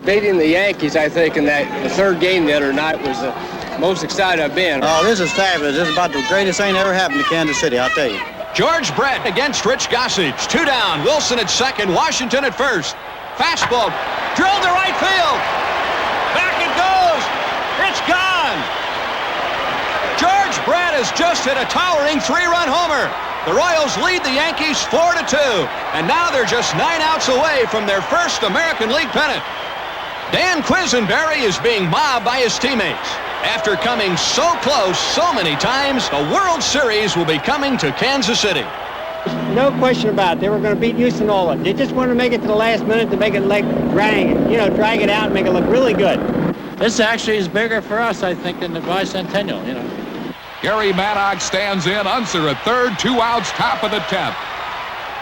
Beating the Yankees, I think, in the third game the other night was the most excited I've been. Oh, this is fabulous. This is about the greatest thing ever happened to Kansas City, I'll tell you. George Brett against Rich Gossage. 2 down. Wilson at second. Washington at first. Fastball. Drilled to right field. Back it goes. It's gone. George Brett has just hit a towering 3-run homer. The Royals lead the Yankees 4-2. And now they're just 9 outs away from their first American League pennant. Dan Quisenberry is being mobbed by his teammates. After coming so close so many times, the World Series will be coming to Kansas City. No question about it. They were going to beat Houston all of it. They just wanted to make it to the last minute to make it like drag it out and make it look really good. This actually is bigger for us, I think, than the bicentennial, Gary Maddox stands in. Unser at third. 2 outs, top of the 10th.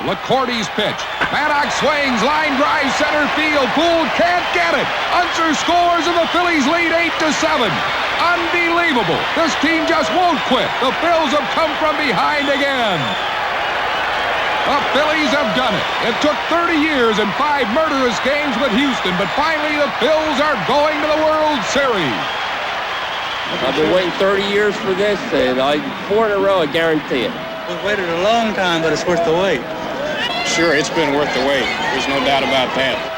LaCourte's pitch. Maddox swings, line drive, center field. Gould can't get it. Unser scores and the Phillies lead 8-7. Unbelievable. This team just won't quit. The Phils have come from behind again. The Phillies have done it. It took 30 years and 5 murderous games with Houston, but finally the Phils are going to the World Series. I've been waiting 30 years for this, and 4 in a row, I guarantee it. We've waited a long time, but it's worth the wait. Sure, it's been worth the wait. There's no doubt about that.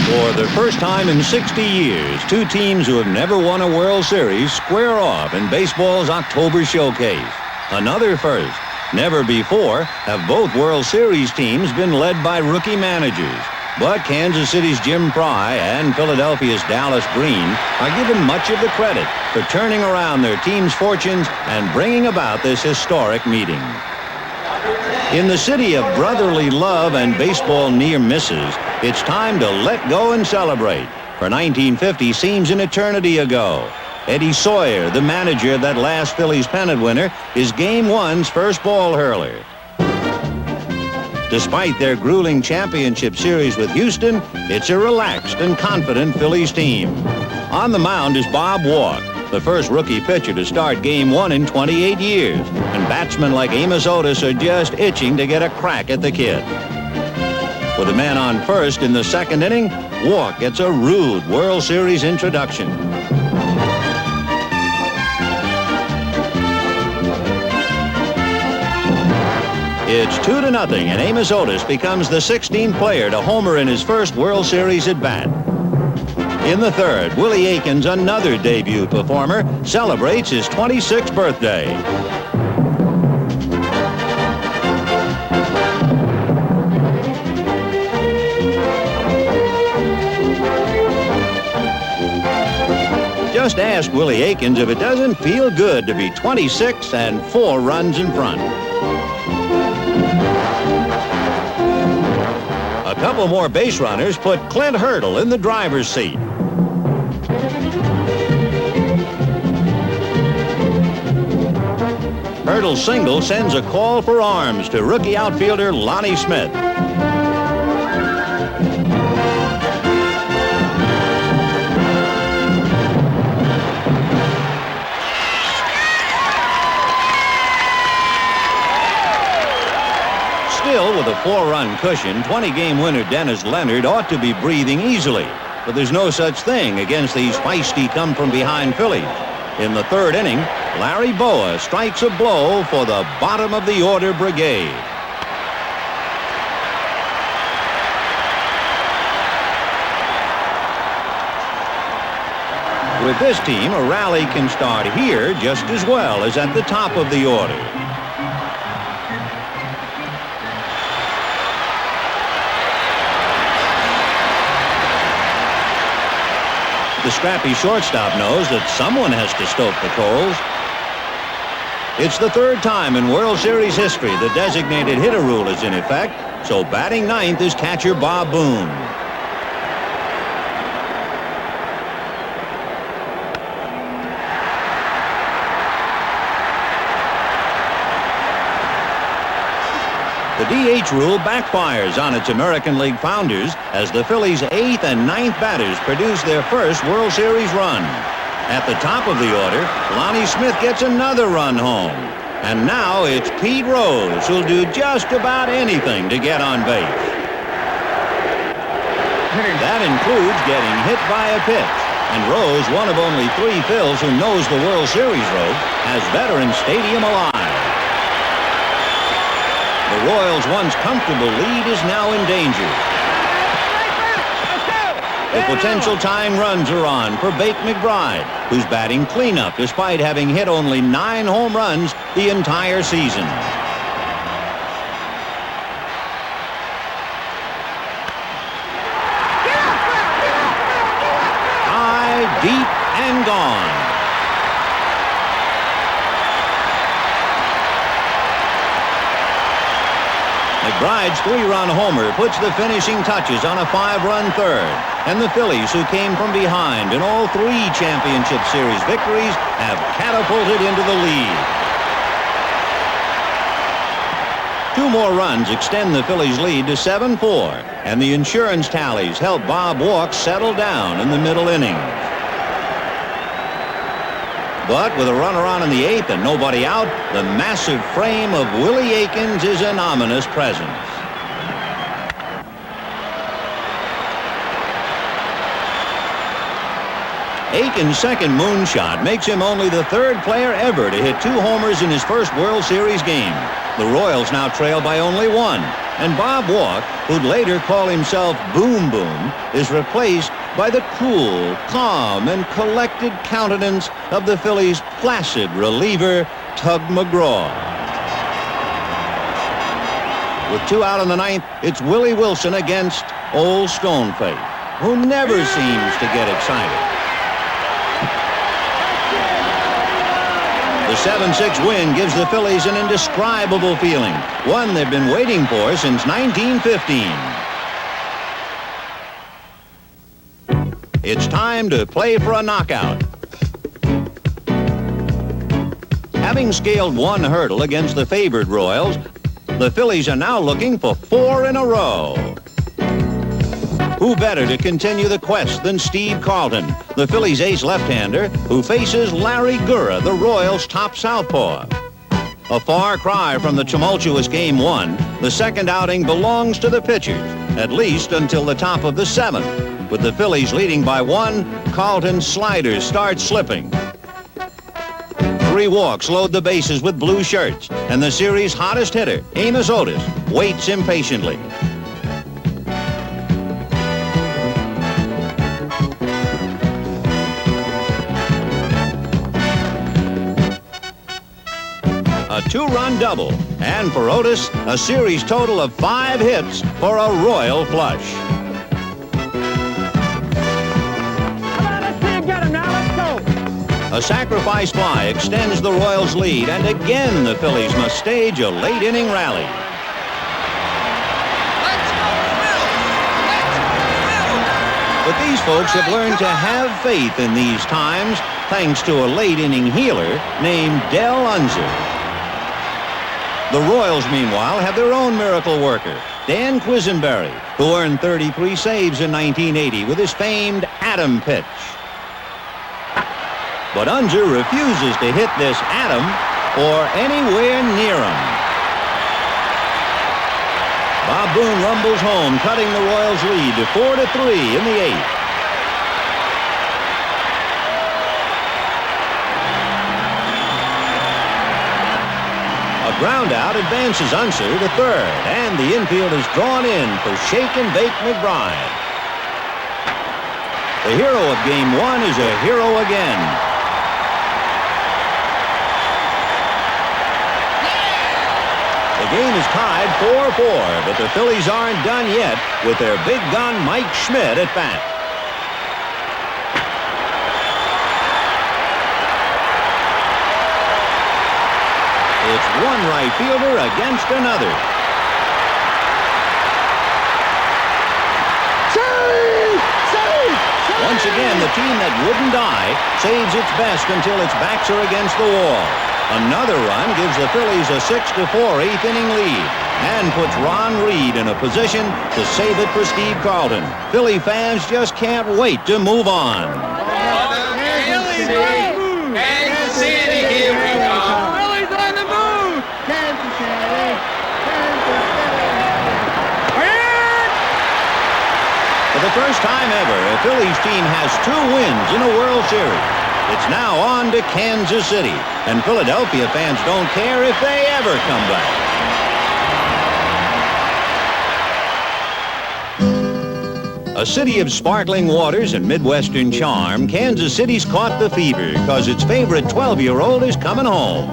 For the first time in 60 years, 2 teams who have never won a World Series square off in baseball's October showcase. Another first. Never before have both World Series teams been led by rookie managers. But Kansas City's Jim Pry and Philadelphia's Dallas Green are given much of the credit for turning around their team's fortunes and bringing about this historic meeting. In the city of brotherly love and baseball near misses, it's time to let go and celebrate. For 1950 seems an eternity ago. Eddie Sawyer, the manager of that last Phillies pennant winner, is Game 1's first ball hurler. Despite their grueling championship series with Houston, it's a relaxed and confident Phillies team. On the mound is Bob Walk, the first rookie pitcher to start Game 1 in 28 years, and batsmen like Amos Otis are just itching to get a crack at the kid. With a man on first in the second inning, Walk gets a rude World Series introduction. It's 2-0, and Amos Otis becomes the 16th player to homer in his first World Series at-bat. In the third, Willie Aikens, another debut performer, celebrates his 26th birthday. Just ask Willie Aikens if it doesn't feel good to be 26 and 4 runs in front. A couple more base runners put Clint Hurdle in the driver's seat. Hurdle's single sends a call for arms to rookie outfielder Lonnie Smith. Still, with a 4-run cushion, 20-game winner Dennis Leonard ought to be breathing easily. But there's no such thing against these feisty come-from-behind Phillies. In the third inning, Larry Boa strikes a blow for the bottom-of-the-order brigade. with this team, a rally can start here just as well as at the top of the order. The scrappy shortstop knows that someone has to stoke the coals. It's the third time in World Series history the designated hitter rule is in effect, so batting ninth is catcher Bob Boone. The DH rule backfires on its American League founders as the Phillies' 8th and 9th batters produce their first World Series run. At the top of the order, Lonnie Smith gets another run home. And now it's Pete Rose who'll do just about anything to get on base. That includes getting hit by a pitch. And Rose, one of only 3 Phils who knows the World Series ropes, has Veterans Stadium alive. The Royals' once comfortable lead is now in danger. The potential tying runs are on for Bake McBride, who's batting cleanup despite having hit only 9 home runs the entire season. High, deep, and gone. McBride's 3-run homer puts the finishing touches on a 5-run third. And the Phillies, who came from behind in all 3 championship series victories, have catapulted into the lead. 2 more runs extend the Phillies' lead to 7-4, and the insurance tallies help Bob Walk settle down in the middle innings. But with a runner on in the 8th and nobody out, the massive frame of Willie Aikens is an ominous presence. Aikens' second moonshot makes him only the 3rd player ever to hit 2 homers in his first World Series game. The Royals now trail by only 1, and Bob Walk, who'd later call himself Boom Boom, is replaced by the cool, calm, and collected countenance of the Phillies' placid reliever, Tug McGraw. With 2 out in the 9th, it's Willie Wilson against Old Stoneface, who never seems to get excited. The 7-6 win gives the Phillies an indescribable feeling, one they've been waiting for since 1915. It's time to play for a knockout. Having scaled 1 hurdle against the favored Royals, the Phillies are now looking for 4 in a row. Who better to continue the quest than Steve Carlton, the Phillies' ace left-hander, who faces Larry Gurra, the Royals' top southpaw. A far cry from the tumultuous Game 1, the second outing belongs to the pitchers, at least until the top of the 7th. With the Phillies leading by 1, Carlton's sliders start slipping. 3 walks load the bases with blue shirts, and the series' hottest hitter, Amos Otis, waits impatiently. A 2-run double, and for Otis, a series total of 5 hits for a royal flush. A sacrifice fly extends the Royals' lead, and again the Phillies must stage a late-inning rally. But these folks have learned to have faith in these times, thanks to a late-inning healer named Del Unser. The Royals, meanwhile, have their own miracle worker, Dan Quisenberry, who earned 33 saves in 1980 with his famed Atom pitch. But Unser refuses to hit this Atom or anywhere near him. Bob Boone rumbles home, cutting the Royals' lead to 4-3 in the 8th. A ground out advances Unser to 3rd, and the infield is drawn in for Shake and Bake McBride. The hero of Game 1 is a hero again. The game is tied 4-4, but the Phillies aren't done yet with their big gun Mike Schmidt at bat. It's one right fielder against another. Once again, the team that wouldn't die saves its best until its backs are against the wall. Another run gives the Phillies a 6-4 eighth-inning lead and puts Ron Reed in a position to save it for Steve Carlton. Philly fans just can't wait to move on. Kansas City, here we go. Phillies on the move. Kansas City. For the first time ever, a Phillies team has 2 wins in a World Series. It's now on to Kansas City, and Philadelphia fans don't care if they ever come back. A city of sparkling waters and Midwestern charm, Kansas City's caught the fever because its favorite 12-year-old is coming home.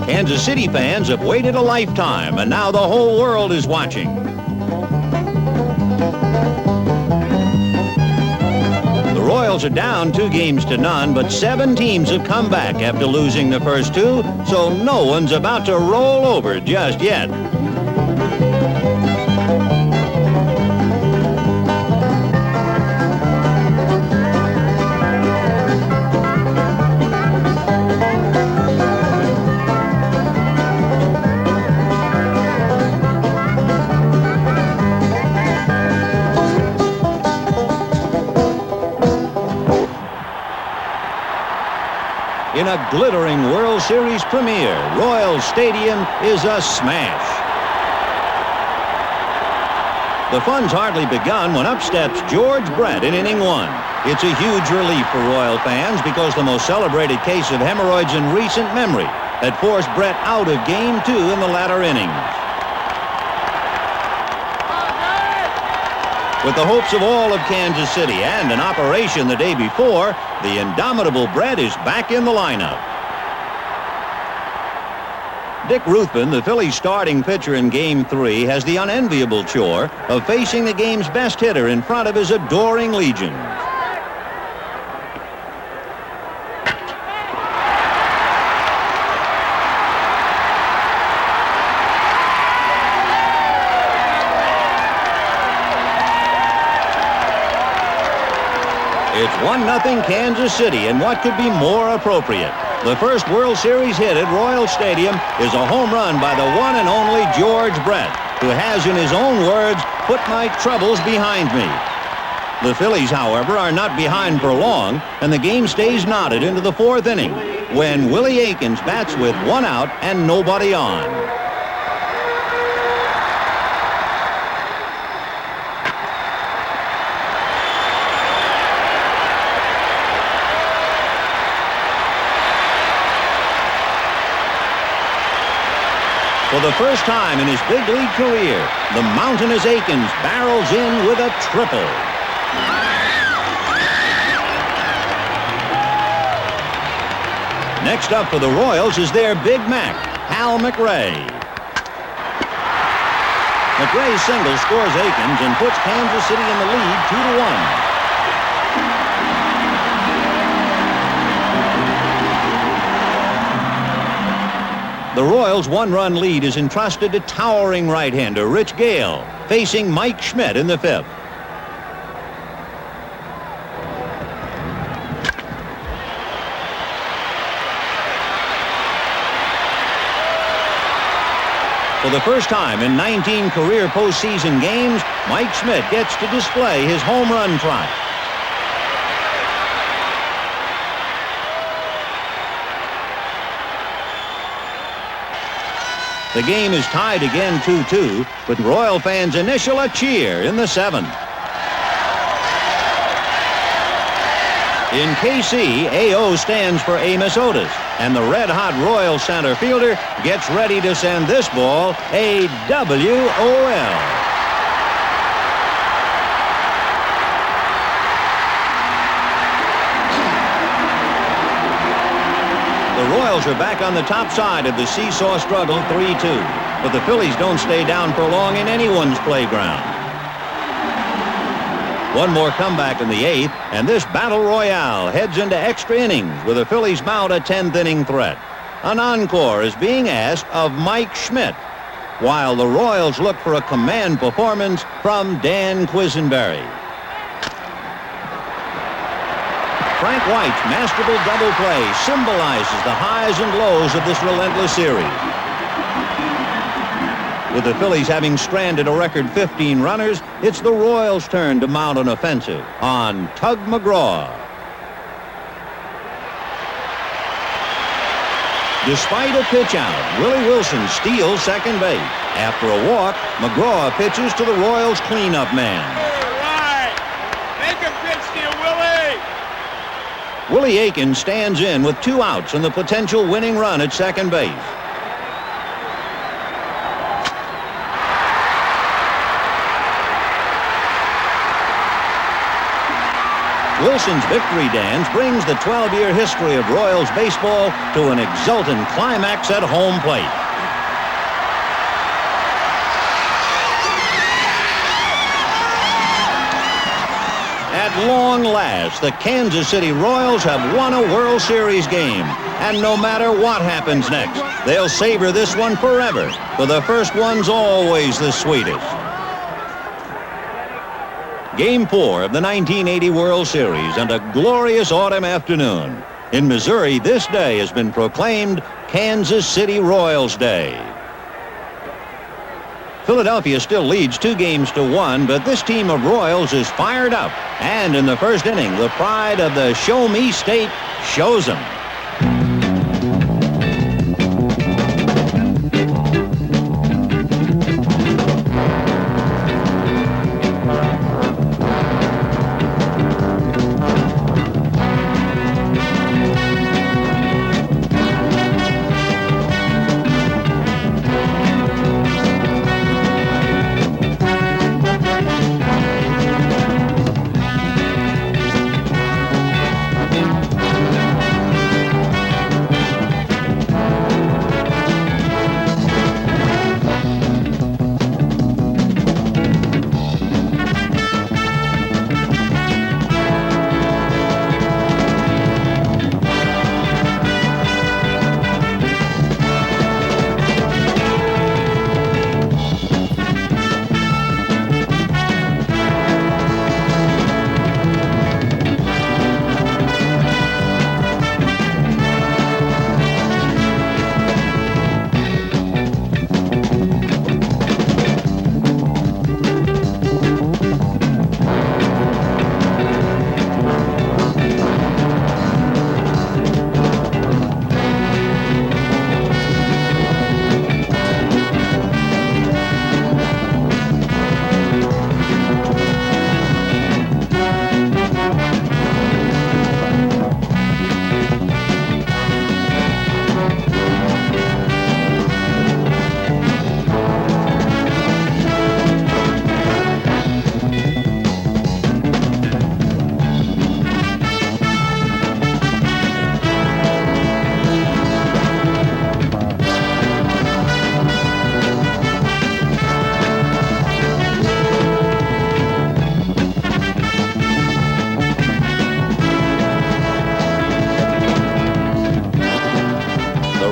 Kansas City fans have waited a lifetime, and now the whole world is watching. The Royals are down 2-0, but 7 teams have come back after losing the first 2, so no one's about to roll over just yet. In a glittering World Series premiere, Royal Stadium is a smash. The fun's hardly begun when up steps George Brett in inning 1. It's a huge relief for Royal fans because the most celebrated case of hemorrhoids in recent memory had forced Brett out of Game 2 in the latter innings. With the hopes of all of Kansas City and an operation the day before, the indomitable Brett is back in the lineup. Dick Ruthven, the Phillies starting pitcher in Game 3, has the unenviable chore of facing the game's best hitter in front of his adoring legions. It's 1-0 Kansas City, and what could be more appropriate? The first World Series hit at Royal Stadium is a home run by the one and only George Brett, who has, in his own words, put my troubles behind me. The Phillies, however, are not behind for long, and the game stays knotted into the 4th inning when Willie Aikens bats with 1 out and nobody on. For the first time in his big league career, the mountainous Aikens barrels in with a triple. Next up for the Royals is their Big Mac, Hal McRae. McRae's single scores Aikens and puts Kansas City in the lead 2-1. The Royals' 1-run lead is entrusted to towering right-hander Rich Gale, facing Mike Schmidt in the 5th. For the first time in 19 career postseason games, Mike Schmidt gets to display his home run trot. The game is tied again 2-2, with Royal fans initial a cheer in the 7th. In KC, AO stands for Amos Otis, and the red-hot Royal center fielder gets ready to send this ball a WOL. Royals are back on the top side of the seesaw struggle 3-2. But the Phillies don't stay down for long in anyone's playground. One more comeback in the 8th, and this battle royale heads into extra innings with the Phillies mount a 10th inning threat. An encore is being asked of Mike Schmidt, while the Royals look for a command performance from Dan Quisenberry. Frank White's masterful double play symbolizes the highs and lows of this relentless series. With the Phillies having stranded a record 15 runners, it's the Royals' turn to mount an offensive on Tug McGraw. Despite a pitch out, Willie Wilson steals second base. After a walk, McGraw pitches to the Royals' cleanup man. All right. Make a pitch steal, Willie. Willie Aiken stands in with 2 outs and the potential winning run at second base. Wilson's victory dance brings the 12-year history of Royals baseball to an exultant climax at home plate. At long last, the Kansas City Royals have won a World Series game. And no matter what happens next, they'll savor this one forever, for the first one's always the sweetest. Game 4 of the 1980 World Series and a glorious autumn afternoon. In Missouri, this day has been proclaimed Kansas City Royals Day. Philadelphia still leads 2-1, but this team of Royals is fired up. And in the first inning, the pride of the Show Me State shows them.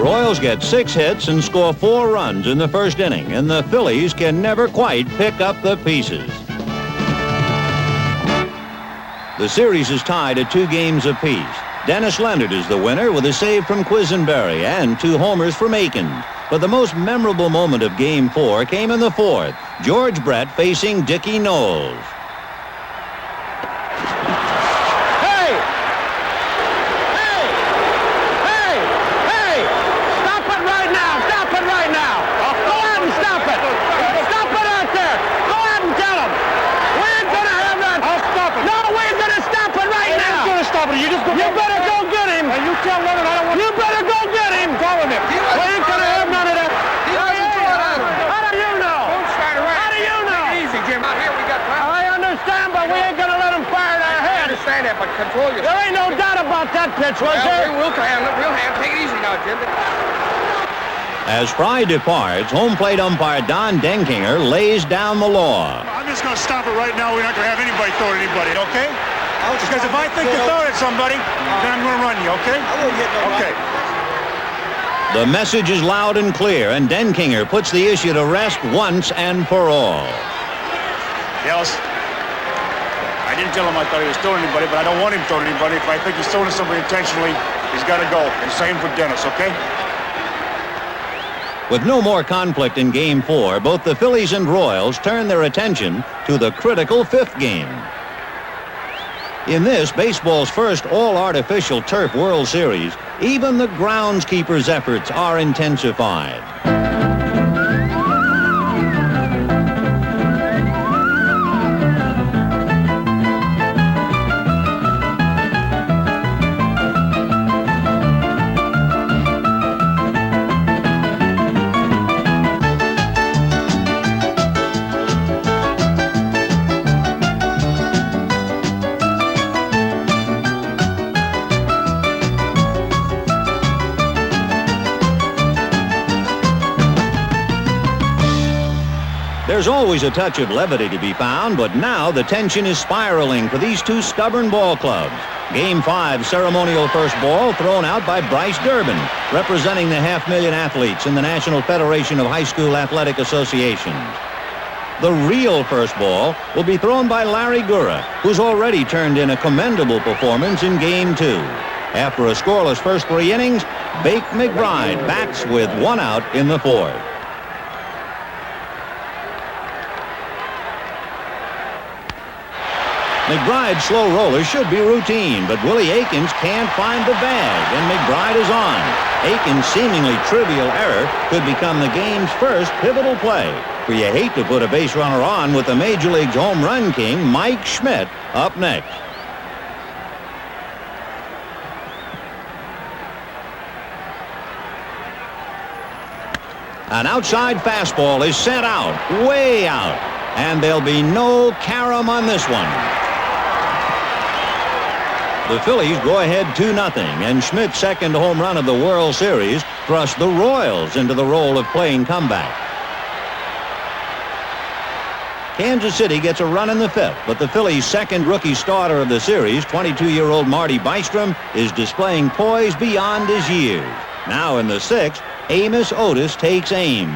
Royals get 6 hits and score 4 runs in the first inning, and the Phillies can never quite pick up the pieces. The series is tied at 2 games apiece. Dennis Leonard is the winner with a save from Quisenberry and 2 homers from Aiken. But the most memorable moment of Game 4 came in the 4th. George Brett facing Dickie Knowles. You better go get him. And you tell Leonard I don't want. You better go get him. Follow him. We ain't gonna have none of that. How do you know? How do you know? Easy, Jim. Out here we got time. I understand, but we ain't gonna let him fire their head. understand that, but control yourself. There ain't no doubt about that pitch, was there? We'll handle it. We'll handle it. Take it easy now, Jim. As Fry departs, home plate umpire Don Denkinger lays down the law. I'm just going to stop it right now. We're not going to have anybody throw at anybody, okay? Because if I think you're throwing at somebody, then I'm going to run you, okay? I won't hit nobody. Okay. The message is loud and clear, and Denkinger puts the issue to rest once and for all. Yes. I didn't tell him I thought he was throwing anybody, but I don't want him throwing anybody. If I think he's throwing at somebody intentionally, he's got to go. And same for Dennis, okay? With no more conflict in Game 4, both the Phillies and Royals turn their attention to the critical fifth game. In this, baseball's first all-artificial turf World Series, even the groundskeeper's efforts are intensified. There's always a touch of levity to be found, but now the tension is spiraling for these two stubborn ball clubs. Game 5 ceremonial first ball thrown out by Bryce Durbin, representing the 500,000 athletes in the National Federation of High School Athletic Associations. The real first ball will be thrown by Larry Gura, who's already turned in a commendable performance in Game 2. After a scoreless first 3 innings, Bake McBride bats with 1 out in the 4th. McBride's slow roller should be routine, but Willie Aikens can't find the bag, and McBride is on. Aikens' seemingly trivial error could become the game's first pivotal play, for you hate to put a base runner on with the Major League's home run king, Mike Schmidt, up next. An outside fastball is sent out, way out, and there'll be no carom on this one. The Phillies go ahead 2-0, and Schmidt's second home run of the World Series thrust the Royals into the role of playing comeback. Kansas City gets a run in the 5th, but the Phillies' second rookie starter of the series, 22-year-old Marty Bystrom, is displaying poise beyond his years. Now in the 6th, Amos Otis takes aim.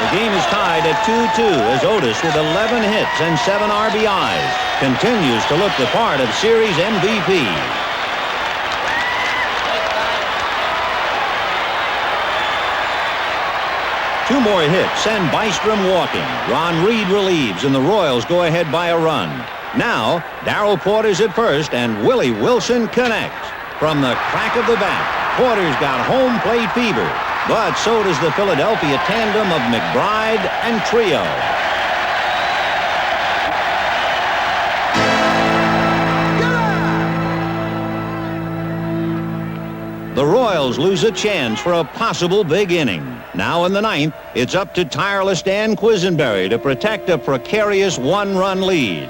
The game is tied at 2-2 as Otis, with 11 hits and 7 RBIs, continues to look the part of series MVP. Two more hits send Bystrom walking. Ron Reed relieves, and the Royals go ahead by a run. Now, Darrell Porter's at first, and Willie Wilson connects. From the crack of the bat, Porter's got home plate fever. But so does the Philadelphia tandem of McBride and Trio. The Royals lose a chance for a possible big inning. Now in the 9th, it's up to tireless Dan Quisenberry to protect a precarious 1-run lead.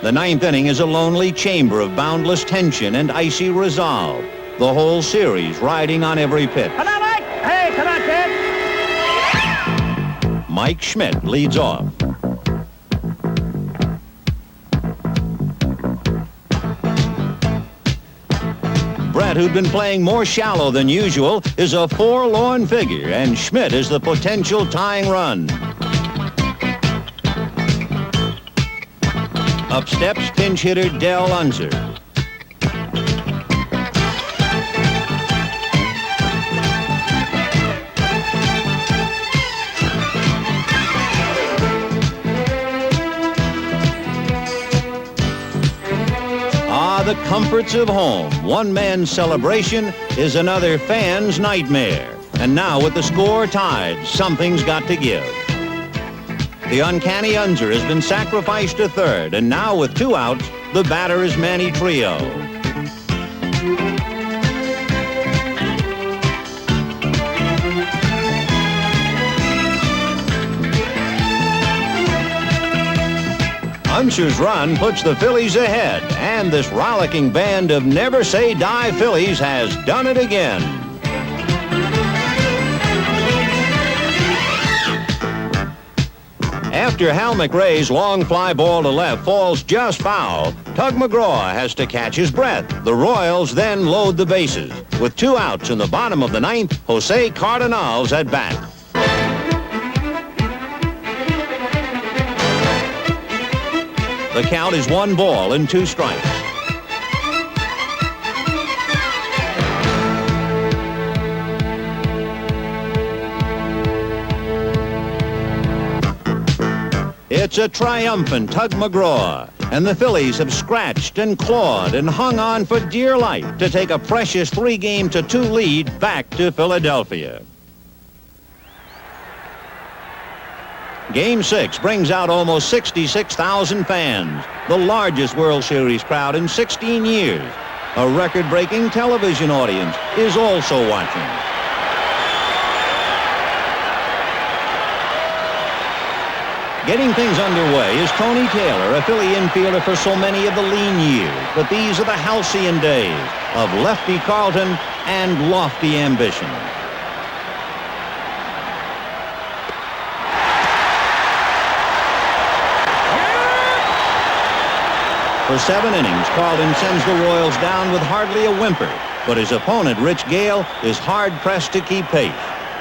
The 9th inning is a lonely chamber of boundless tension and icy resolve. The whole series riding on every pitch. Come on, Mike! Hey, come on, kid! Mike Schmidt leads off. Brett, who'd been playing more shallow than usual, is a forlorn figure, and Schmidt is the potential tying run. Up steps pinch hitter Del Unser. The comforts of home. One man's celebration is another fan's nightmare. And now with the score tied, something's got to give. The uncanny Unser has been sacrificed to third, and now with 2 outs, the batter is Manny Trio. Unser's run puts the Phillies ahead, and this rollicking band of Never Say Die Phillies has done it again. After Hal McRae's long fly ball to left falls just foul, Tug McGraw has to catch his breath. The Royals then load the bases. With 2 outs in the bottom of the 9th, Jose Cardenal's at bat. The count is 1 ball and 2 strikes. It's a triumphant Tug McGraw, and the Phillies have scratched and clawed and hung on for dear life to take a precious 3-2 lead back to Philadelphia. Game 6 brings out almost 66,000 fans, the largest World Series crowd in 16 years. A record-breaking television audience is also watching. Getting things underway is Tony Taylor, a Philly infielder for so many of the lean years. But these are the halcyon days of lefty Carlton and lofty ambition. For 7 innings, Carlton sends the Royals down with hardly a whimper. But his opponent, Rich Gale, is hard-pressed to keep pace.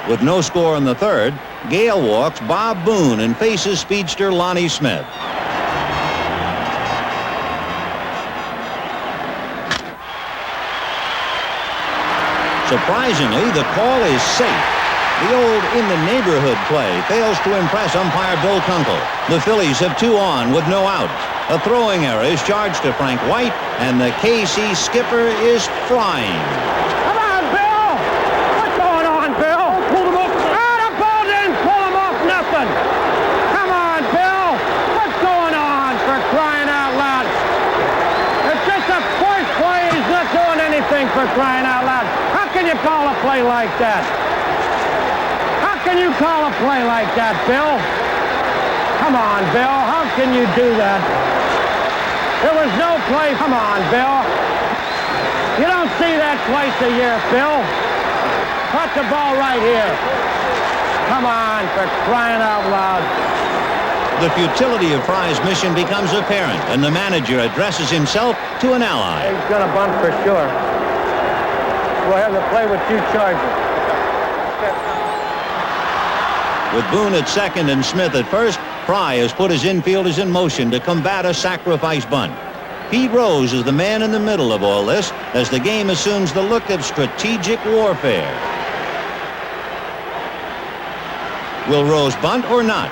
With no score in the 3rd, Gale walks Bob Boone and faces speedster Lonnie Smith. Surprisingly, the call is safe. The old in-the-neighborhood play fails to impress umpire Bill Kunkel. The Phillies have 2 on with no outs. A throwing error is charged to Frank White, and the KC skipper is flying. Come on, Bill! What's going on, Bill? Pull him up. The ball didn't pull him off nothing. Come on, Bill! What's going on, for crying out loud? It's just a first play. He's not doing anything, for crying out loud. How can you call a play like that? How can you call a play like that, Bill? Come on, Bill. How can you do that? There was no play. Come on, Bill. You don't see that twice a year, Bill. Put the ball right here. Come on, for crying out loud. The futility of Fry's mission becomes apparent, and the manager addresses himself to an ally. He's going to bunt for sure. We'll have to play with 2 charges. With Boone at 2nd and Smith at 1st, Fry has put his infielders in motion to combat a sacrifice bunt. Pete Rose is the man in the middle of all this as the game assumes the look of strategic warfare. Will Rose bunt or not?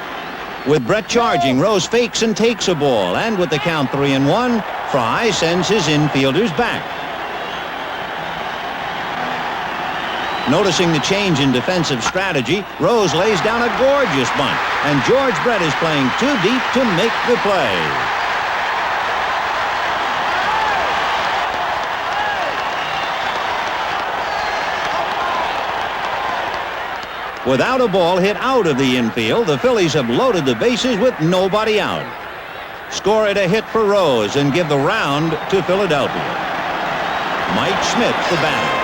With Brett charging, Rose fakes and takes a ball, and with the count 3-1, Fry sends his infielders back. Noticing the change in defensive strategy, Rose lays down a gorgeous bunt, and George Brett is playing too deep to make the play. Without a ball hit out of the infield, the Phillies have loaded the bases with nobody out. Score it a hit for Rose and give the round to Philadelphia. Mike Schmidt, the batter.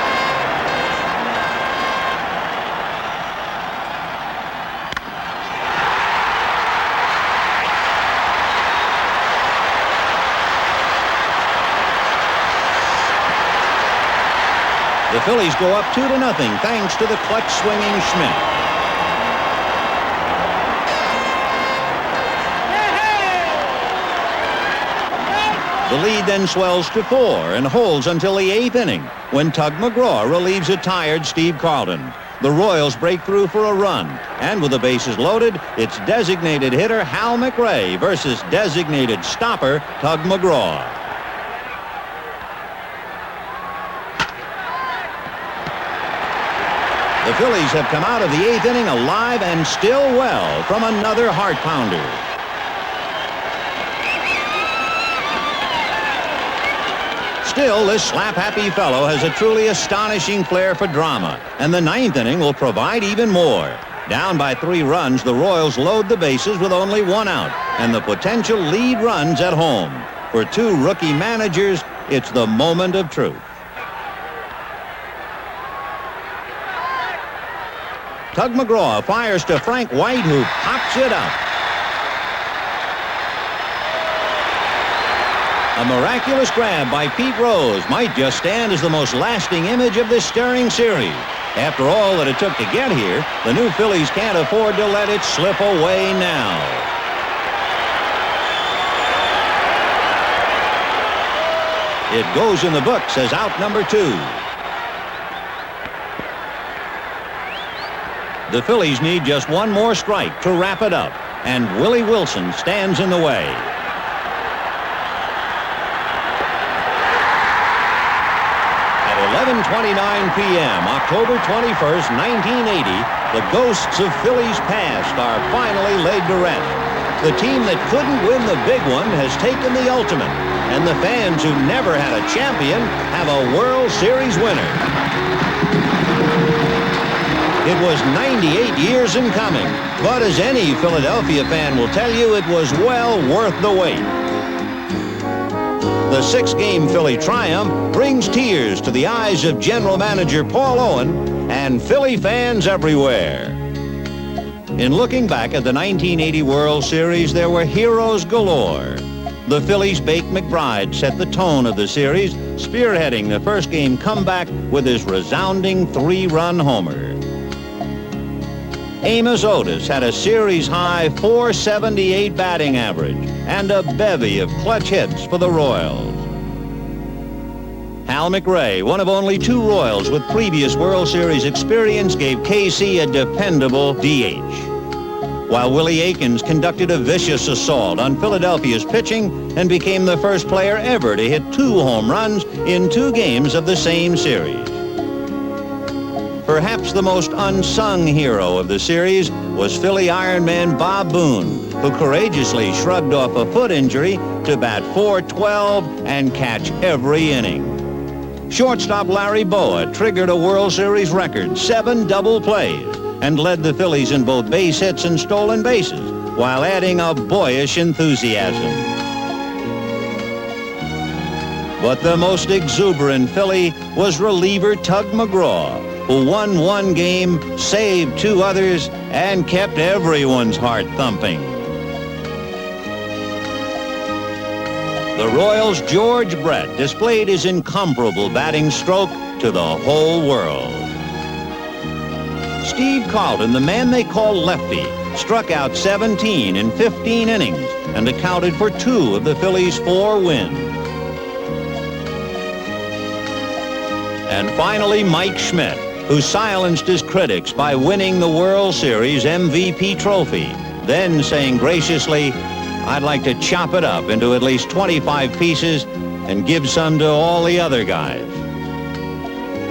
The Phillies go up 2-0 thanks to the clutch swinging Schmidt. The lead then swells to 4 and holds until the 8th inning when Tug McGraw relieves a tired Steve Carlton. The Royals break through for a run, and with the bases loaded, it's designated hitter Hal McRae versus designated stopper Tug McGraw. The Phillies have come out of the 8th inning alive and still well from another heart pounder. Still, this slap-happy fellow has a truly astonishing flair for drama, and the 9th inning will provide even more. Down by 3 runs, the Royals load the bases with only 1 out, and the potential lead runs at home. For 2 rookie managers, it's the moment of truth. Tug McGraw fires to Frank White, who pops it up. A miraculous grab by Pete Rose might just stand as the most lasting image of this stirring series. After all that it took to get here, the new Phillies can't afford to let it slip away now. It goes in the books as out number 2. The Phillies need just 1 more strike to wrap it up, and Willie Wilson stands in the way. At 11:29 p.m., October 21st, 1980, the ghosts of Phillies past are finally laid to rest. The team that couldn't win the big one has taken the ultimate, and the fans who never had a champion have a World Series winner. It was 98 years in coming, but as any Philadelphia fan will tell you, it was well worth the wait. The 6-game Philly triumph brings tears to the eyes of General Manager Paul Owen and Philly fans everywhere. In looking back at the 1980 World Series, there were heroes galore. The Phillies' Bake McBride set the tone of the series, spearheading the first-game comeback with his resounding 3-run homer. Amos Otis had a series-high .478 batting average and a bevy of clutch hits for the Royals. Hal McRae, one of only 2 Royals with previous World Series experience, gave KC a dependable DH. While Willie Aikens conducted a vicious assault on Philadelphia's pitching and became the first player ever to hit 2 home runs in 2 games of the same series. Perhaps the most unsung hero of the series was Philly Ironman Bob Boone, who courageously shrugged off a foot injury to bat .412 and catch every inning. Shortstop Larry Boa triggered a World Series record 7 double plays and led the Phillies in both base hits and stolen bases while adding a boyish enthusiasm. But the most exuberant Philly was reliever Tug McGraw, who won 1 game, saved 2 others, and kept everyone's heart thumping. The Royals' George Brett displayed his incomparable batting stroke to the whole world. Steve Carlton, the man they call Lefty, struck out 17 in 15 innings and accounted for 2 of the Phillies' 4 wins. And finally, Mike Schmidt, who silenced his critics by winning the World Series MVP trophy, then saying graciously, "I'd like to chop it up into at least 25 pieces and give some to all the other guys."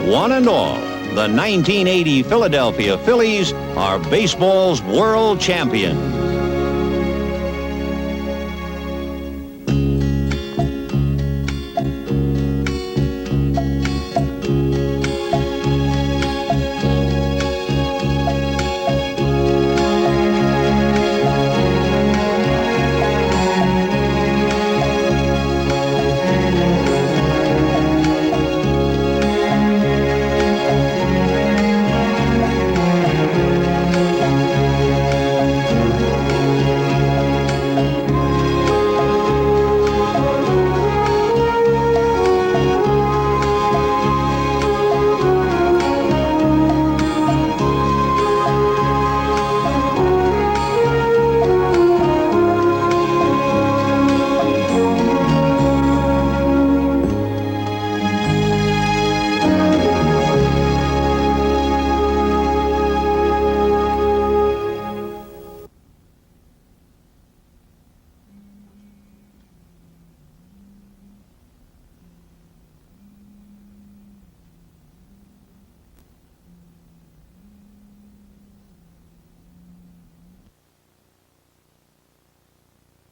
One and all, the 1980 Philadelphia Phillies are baseball's world champions.